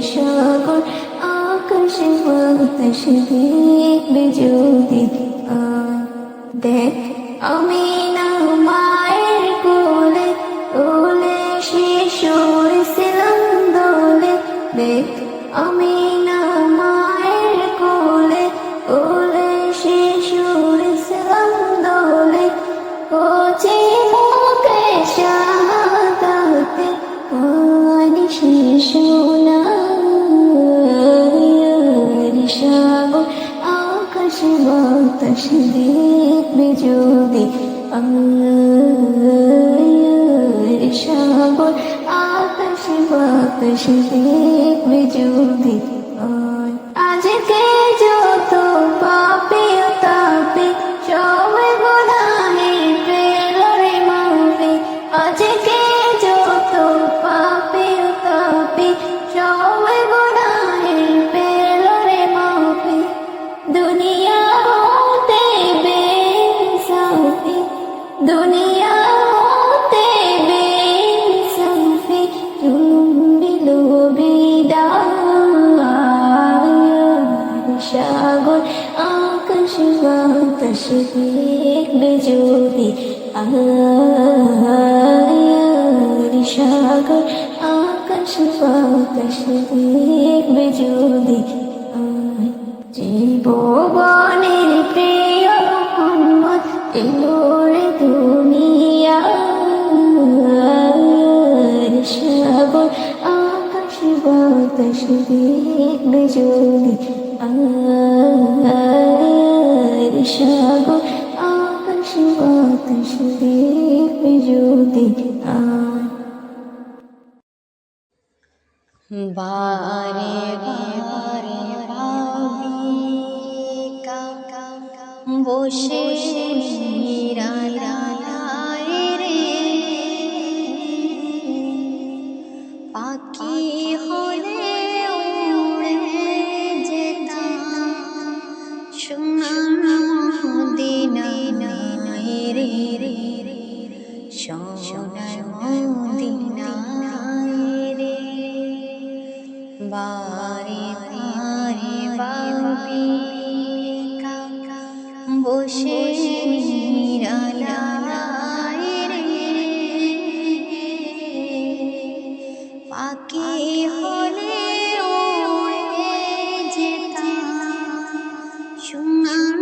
সাগর আকাশ বাতাস দেখবে যদি দেখ আমি না মায়ের কোলে কোলে শিশুর ছিলাম দোলে দেখ আমি না মায়ের কোলে কোলে শিশুর ছিলাম দোলে কচি মুখে শাহাদাতে পানি শিশু না সাগর আকাশ বাতাস দেখবে যদি সাগর আকাশ বাতাস দেখবে যদি আজকে যত পাপি তাপি সবাই গুনাহের পেলরে মাপি আজকে যত পাপি তাপি সবাই গুনাহের পেলরে মাপি দুনিয়া হতে বেসাফি দুনিয়া হতে বেসাফি চুম্বিল বিদায় সাগর আকাশ বাতাস দেখবে যদি সাগর আকাশ বাতাস দেখবে যদি জীবনের প্রিয় মোহাম্মদ এলোরে দুনিয়া সাগর আকাশ বাতাস দেখবে যদি সাগর আকাশ বাতাস দেখবে যদি বারে বারে ভাবি বসে নিরালায় রে পাখি হলে উড়ে যেতাম সোনার মদিনায় রে সোনার মদিনায় রে বারে বারে ভাবি বসে নিরালায় রে পাখি হলে উড়ে যেতাম সোনার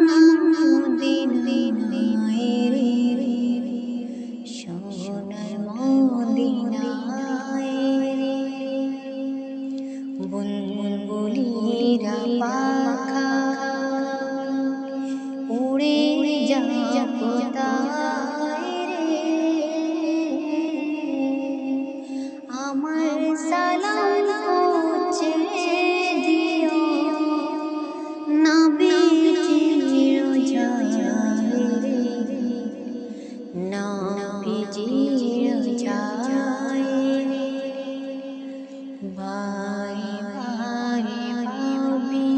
মদিনায় রে সোনার মদিনায় রে বুলবুলিরা পাখা উড়ে যাও কোথায় রে আমার সালাম পৌঁছে দিও নবীজির রোজায় রে নবীজির রোজায় রে বারে বারে ভাবি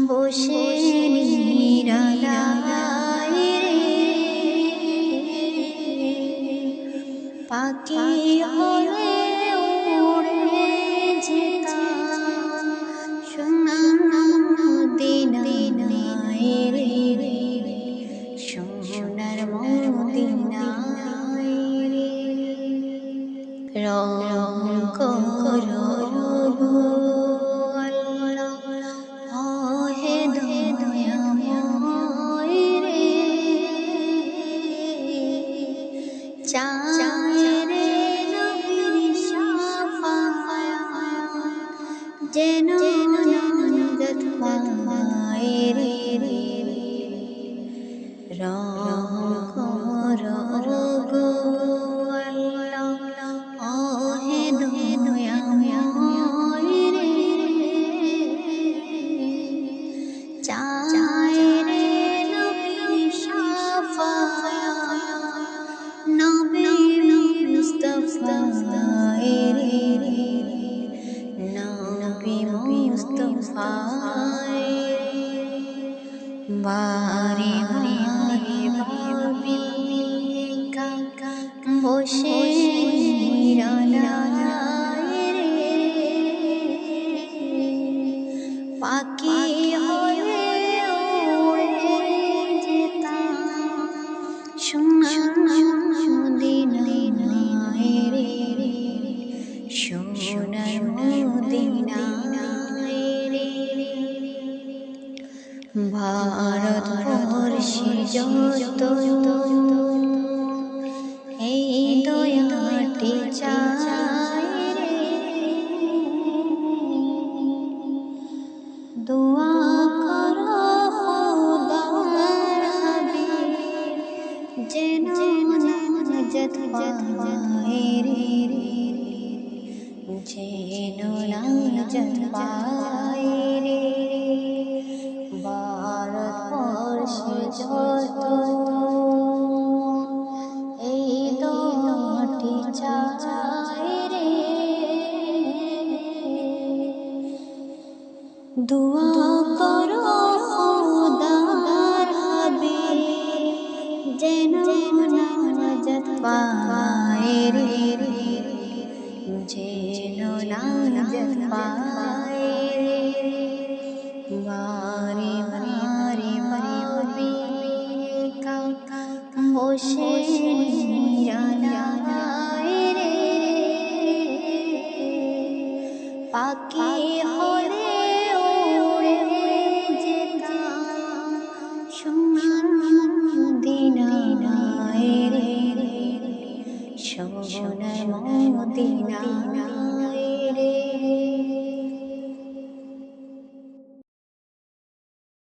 বসে নিরালায় রে পাখি হলে উড়ে যেতাম সোনার মদিনায় রে সোনার মদিনায় রে রং করো হে দয়াময় রে চায় রে নবীর শাফায়াত যেন নাজাত পায় রে রং করো গো আল্লাহ হে যত এই দয়াটি চাই রে, দোয়া করো খোদার হাবিব যেন নাজাত পায় রে, যেন নাজাত পায় রে। ভারতবর্ষে যত এই দোয়াটি চাই রে, দোয়া করো খোদার হাবিব যেন নাজাত পায় রে, যেন নাজাত পায় রে। বারে বারে ভাবি বসে নিরালায় রে, পাখি হলে উড়ে যেতাম সোনার মদিনায় রে, সোনার মদিনায়।